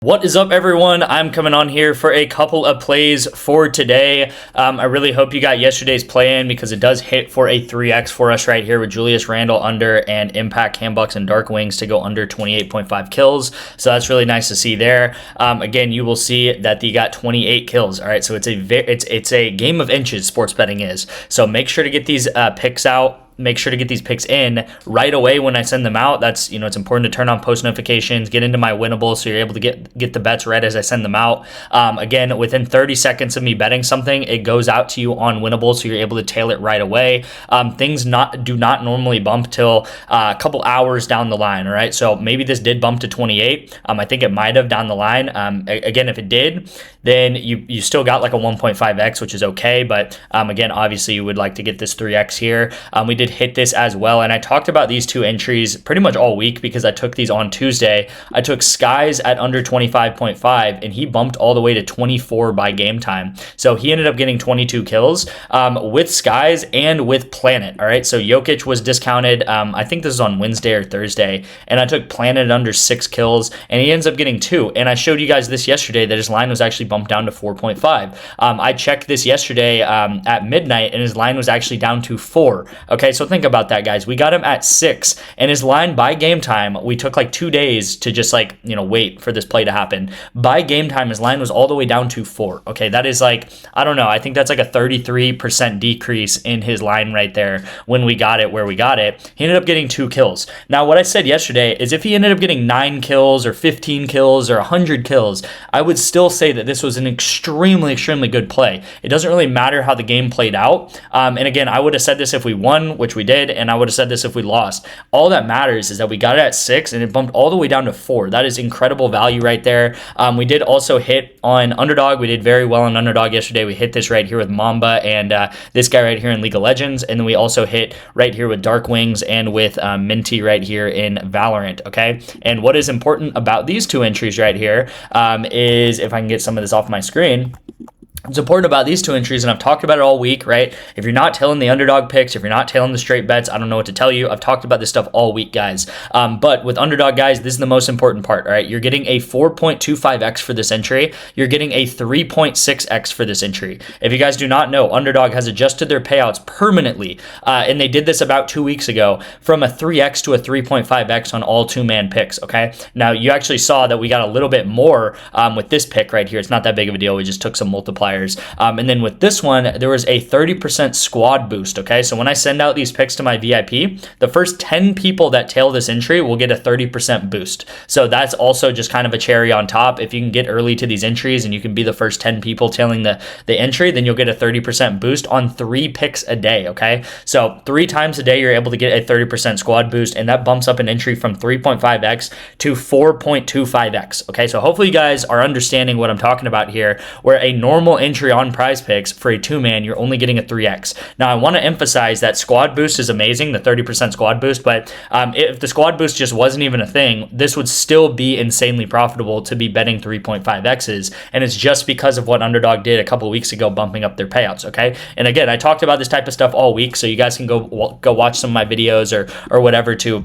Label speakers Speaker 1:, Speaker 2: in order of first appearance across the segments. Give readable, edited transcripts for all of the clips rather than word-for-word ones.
Speaker 1: What is up, everyone? I'm coming on here for a couple of plays for today. I really hope you got yesterday's play in because it does hit for a 3x for us right here with Julius Randle under and Impact, Handbucks, and Dark Wings to go under 28.5 kills. So that's really nice to see there. Again, you will see that he got 28 kills. All right, so it's a game of inches. Sports betting is. So make sure to get these picks out. Make sure to get these picks in right away when I send them out. That's, it's important to turn on post notifications, get into my winnables so you're able to get the bets right as I send them out. Again, within 30 seconds of me betting something, it goes out to you on winnables so you're able to tail it right away. Things do not normally bump till a couple hours down the line, all right? So maybe this did bump to 28. I think it might have down the line. Again, if it did, then you still got like a 1.5x, which is okay. But again, obviously you would like to get this 3x here. We did hit this as well, and I talked about these two entries pretty much all week because I took these on Tuesday. I took Skies at under 25.5 and he bumped all the way to 24 by game time, so he ended up getting 22 kills with Skies and with Planet. All right, so Jokic was discounted, I think this is on Wednesday or Thursday, and I took Planet at under 6 kills and he ends up getting 2, and I showed you guys this yesterday that his line was actually bumped down to 4.5. I checked this yesterday at midnight and his line was actually down to 4. Okay, so think about that, guys. We got him at 6, and his line by game time, we took like 2 days to just wait for this play to happen. By game time, his line was all the way down to 4. Okay, that is like, I don't know, I think that's like a 33% decrease in his line right there when we got it where we got it. He ended up getting 2 kills. Now, what I said yesterday is if he ended up getting 9 kills or 15 kills or 100 kills, I would still say that this was an extremely, extremely good play. It doesn't really matter how the game played out. And again, I would have said this if we won, which we did, and I would have said this if we lost. All that matters is that we got it at 6 and it bumped all the way down to 4. That is incredible value right there. We did also hit on Underdog. We did very well on Underdog yesterday. We hit this right here with Mamba and this guy right here in League of Legends, and then we also hit right here with Dark Wings and with Minty right here in Valorant, okay? And what is important about these two entries right here is, if I can get some of this off my screen, what's important about these two entries, and I've talked about it all week, right? If you're not tailing the underdog picks, if you're not tailing the straight bets, I don't know what to tell you. I've talked about this stuff all week, guys. But with underdog, guys, this is the most important part, all right? You're getting a 4.25x for this entry. You're getting a 3.6x for this entry. If you guys do not know, underdog has adjusted their payouts permanently, and they did this about 2 weeks ago from a 3x to a 3.5x on all two-man picks, okay? Now, you actually saw that we got a little bit more with this pick right here. It's not that big of a deal. We just took some multipliers. And then with this one, there was a 30% squad boost, okay? So when I send out these picks to my VIP, the first 10 people that tail this entry will get a 30% boost. So that's also just kind of a cherry on top. If you can get early to these entries and you can be the first 10 people tailing the entry, then you'll get a 30% boost on 3 picks a day, okay? So 3 times a day, you're able to get a 30% squad boost, and that bumps up an entry from 3.5x to 4.25x, okay? So hopefully you guys are understanding what I'm talking about here, where a normal entry on Prizepicks for a 2-man, you're only getting a 3x. Now, I want to emphasize that squad boost is amazing, the 30% squad boost, but if the squad boost just wasn't even a thing, this would still be insanely profitable to be betting 3.5x's, and it's just because of what Underdog did a couple of weeks ago, bumping up their payouts, okay? And again, I talked about this type of stuff all week, so you guys can go watch some of my videos or whatever to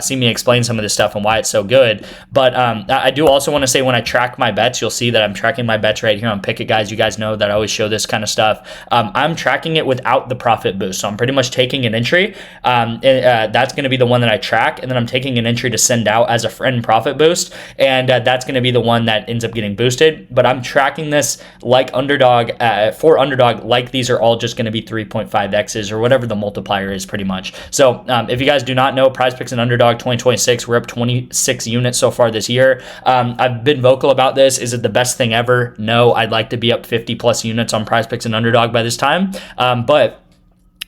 Speaker 1: see me explain some of this stuff and why it's so good. But I do also want to say, when I track my bets, you'll see that I'm tracking my bets right here on Pikkit, guys. You guys know that I always show this kind of stuff. I'm tracking it without the profit boost. So I'm pretty much taking an entry. That's going to be the one that I track. And then I'm taking an entry to send out as a friend profit boost. And that's going to be the one that ends up getting boosted. But I'm tracking this like Underdog, for Underdog, like these are all just going to be 3.5x's or whatever the multiplier is pretty much. So if you guys do not know, Prizepicks and Underdog 2026, we're up 26 units so far this year. I've been vocal about this. Is it the best thing ever? No, I'd like to be up 50 plus units on Prizepicks and Underdog by this time. But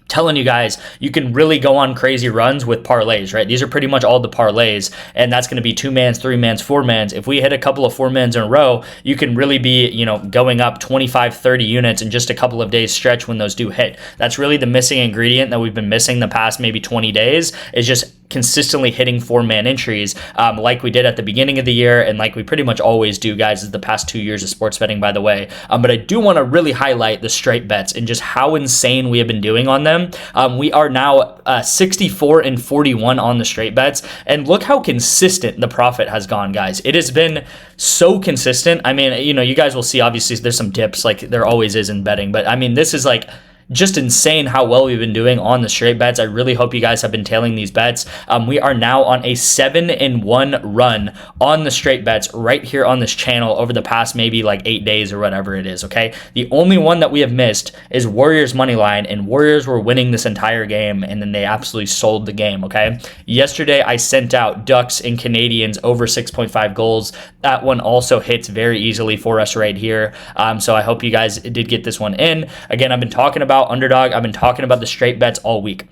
Speaker 1: telling you guys, you can really go on crazy runs with parlays, right? These are pretty much all the parlays, and that's going to be 2-mans, 3-mans, 4-mans. If we hit a couple of 4-mans in a row, you can really be, going up 25, 30 units in just a couple of days stretch when those do hit. That's really the missing ingredient that we've been missing the past maybe 20 days, is just consistently hitting 4-man entries like we did at the beginning of the year, and like we pretty much always do, guys, is the past 2 years of sports betting, by the way. But I do want to really highlight the straight bets and just how insane we have been doing on them. We are now 64 and 41 on the straight bets, and look how consistent the profit has gone, guys. It has been so consistent. I mean, you know, you guys will see, obviously there's some dips like there always is in betting, but I mean, this is like just insane how well we've been doing on the straight bets. I really hope you guys have been tailing these bets. We are now on a 7-1 run on the straight bets right here on this channel over the past maybe like 8 days or whatever it is, okay? The only one that we have missed is Warriors money line, and Warriors were winning this entire game, and then they absolutely sold the game, okay? Yesterday, I sent out Ducks and Canadians over 6.5 goals. That one also hits very easily for us right here. So I hope you guys did get this one in. Again, I've been talking about underdog. I've been talking about the straight bets all week.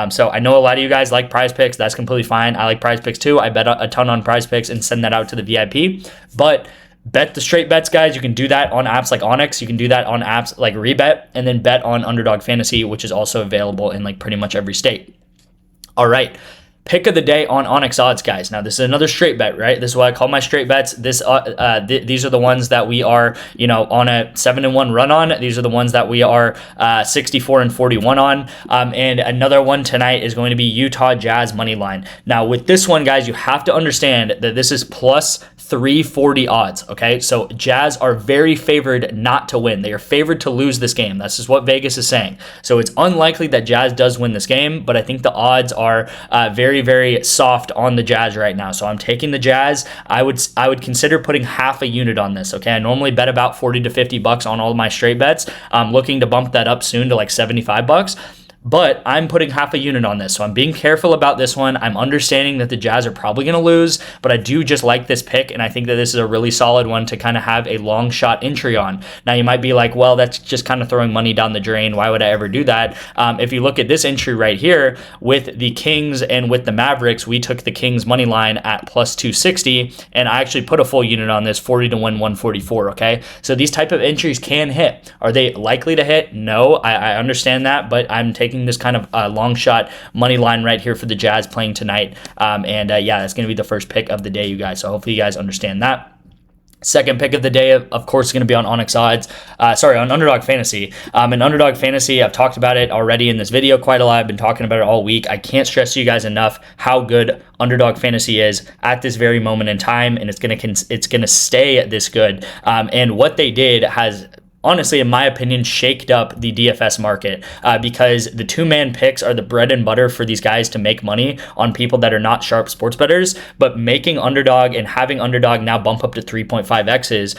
Speaker 1: So I know a lot of you guys like Prizepicks. That's completely fine. I like Prizepicks too. I bet a ton on Prizepicks and send that out to the VIP. But bet the straight bets, guys. You can do that on apps like ONYX. You can do that on apps like REBET, and then bet on Underdog Fantasy, which is also available in like pretty much every state. All right. Pick of the day on ONYX odds, guys. Now, this is another straight bet, right? This is what I call my straight bets. These are the ones that we are, you know, on a 7-1 run on. These are the ones that we are 64 and 41 on. And another one tonight is going to be Utah Jazz money line. Now, with this one, guys, you have to understand that this is plus 340 odds, okay? So Jazz are very favored not to win. They are favored to lose this game. That's just what Vegas is saying. So it's unlikely that Jazz does win this game, but I think the odds are very, very soft on the Jazz right now. So I'm taking the Jazz. I would consider putting half a unit on this, okay? I normally bet about 40 to 50 bucks on all of my straight bets. I'm looking to bump that up soon to like 75 bucks. But I'm putting half a unit on this, so I'm being careful about this one. I'm understanding that the Jazz are probably going to lose, but I do just like this pick, and I think that this is a really solid one to kind of have a long shot entry on. Now, you might be like, well, that's just kind of throwing money down the drain. Why would I ever do that? If you look at this entry right here, with the Kings and with the Mavericks, we took the Kings money line at plus 260, and I actually put a full unit on this, 40 to win 144, okay? So these type of entries can hit. Are they likely to hit? No, I understand that, but I'm taking this kind of long shot money line right here for the Jazz playing tonight. Yeah, that's going to be the first pick of the day, you guys. So hopefully you guys understand that. Second pick of the day, of course, is going to be on ONYX odds. On Underdog Fantasy. In Underdog Fantasy, I've talked about it already in this video quite a lot. I've been talking about it all week. I can't stress to you guys enough how good Underdog Fantasy is at this very moment in time, and it's gonna stay this good. And what they did has, honestly, in my opinion, shaked up the DFS market because the 2-man picks are the bread and butter for these guys to make money on people that are not sharp sports bettors. But making Underdog and having Underdog now bump up to 3.5x's,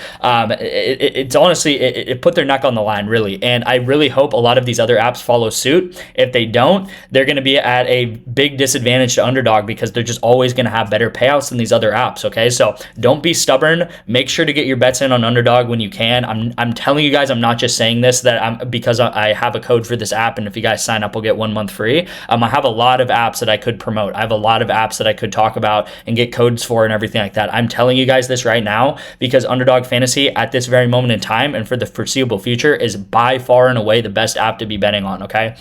Speaker 1: it's honestly, it put their neck on the line, really. And I really hope a lot of these other apps follow suit. If they don't, they're going to be at a big disadvantage to Underdog because they're just always going to have better payouts than these other apps, okay? So don't be stubborn. Make sure to get your bets in on Underdog when you can. I'm telling you guys, I'm not just saying this because I have a code for this app, and if you guys sign up, we'll get 1 month free. I have a lot of apps that I could promote. I have a lot of apps that I could talk about and get codes for and everything like that. I'm telling you guys this right now because Underdog Fantasy at this very moment in time and for the foreseeable future is by far and away the best app to be betting on, okay?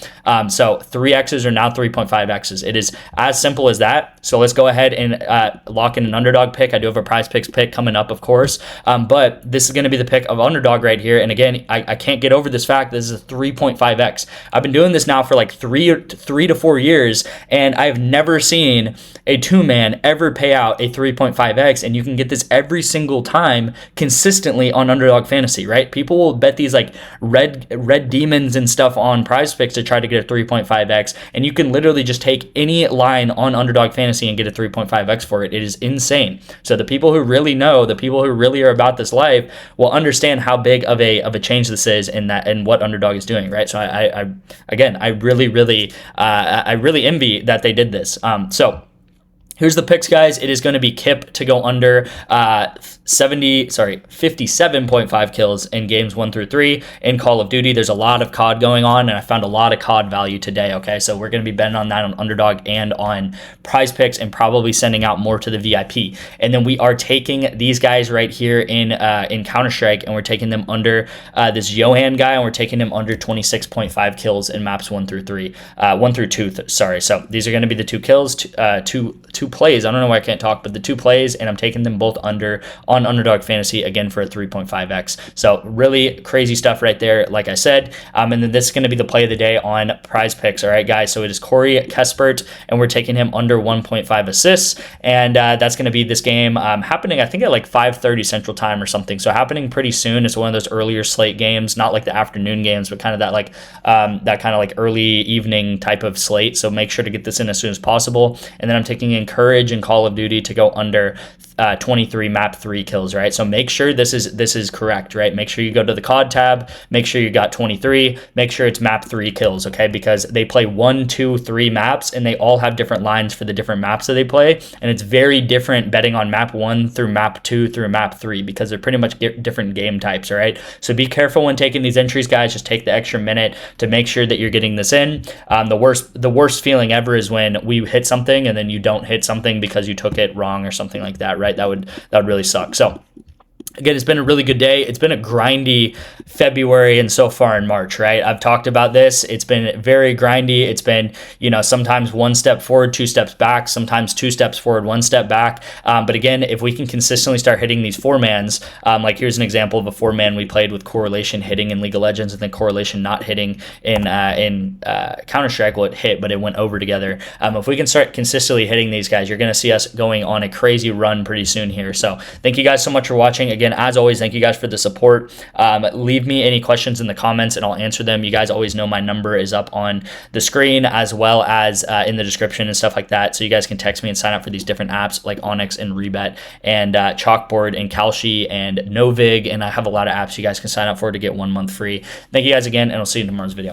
Speaker 1: So 3x's are now 3.5x's. It is as simple as that. So let's go ahead and lock in an Underdog pick. I do have a Prizepicks pick coming up, of course, but this is going to be the pick of Underdog right here. And again, I can't get over this fact this is a 3.5x. I've been doing this now for like 3 to 4 years, and I've never seen a 2-man ever pay out a 3.5x, and you can get this every single time consistently on Underdog Fantasy, right? People will bet these like red demons and stuff on Prizepicks to try to get a 3.5x, and you can literally just take any line on Underdog Fantasy and get a 3.5x for it. It is insane. So the people who really know, the people who really are about this life will understand how big of a change this is and what Underdog is doing, right? So I really envy that they did this. So Here's the picks, guys. It is going to be Kip to go under 57.5 kills in games 1 through 3 in Call of Duty. There's a lot of COD going on, and I found a lot of COD value today, okay? So we're going to be betting on that on Underdog and on Prizepicks, and probably sending out more to the VIP. And then we are taking these guys right here in Counter-Strike, and we're taking them under this Johan guy, and we're taking him under 26.5 kills in maps 1 through 2. Sorry. So these are going to be the 2 kills, two plays. I don't know why I can't talk, but the 2 plays, and I'm taking them both under on Underdog Fantasy, again, for a 3.5x. So really crazy stuff right there, like I said. And then this is going to be the play of the day on Prizepicks. All right, guys. So it is Corey Kespert, and we're taking him under 1.5 assists, and that's going to be this game happening, I think, at like 5:30 Central Time or something. So happening pretty soon. It's one of those earlier slate games, not like the afternoon games, but kind of that early evening type of slate. So make sure to get this in as soon as possible. And then I'm taking Encourage in Call of Duty to go under 23 map 3 kills, right? So make sure this is correct, right? Make sure you go to the COD tab, make sure you got 23, make sure it's map 3 kills, okay? Because they play 1, 2, 3 maps, and they all have different lines for the different maps that they play, and it's very different betting on map 1 through map 2 through map 3, because they're pretty much different game types, all right? So be careful when taking these entries, guys. Just take the extra minute to make sure that you're getting this in. The worst feeling ever is when we hit something and then you don't hit something because you took it wrong or something like that, right? That would really suck. So again, it's been a really good day. It's been a grindy February and so far in March, right? I've talked about this. It's been very grindy. It's been, sometimes 1 step forward, 2 steps back, sometimes 2 steps forward, 1 step back. But again, if we can consistently start hitting these 4-mans, like here's an example of a 4-man we played with Correlation hitting in League of Legends and then Correlation not hitting in Counter-Strike. Well, it hit, but it went over together. If we can start consistently hitting these guys, you're going to see us going on a crazy run pretty soon here. So thank you guys so much for watching. Again, as always, thank you guys for the support. Leave me any questions in the comments and I'll answer them. You guys always know my number is up on the screen as well as in the description and stuff like that. So you guys can text me and sign up for these different apps like ONYX and REBET and Chalkboard and Kalshi and Novig. And I have a lot of apps you guys can sign up for to get 1 month free. Thank you guys again, and I'll see you in tomorrow's video.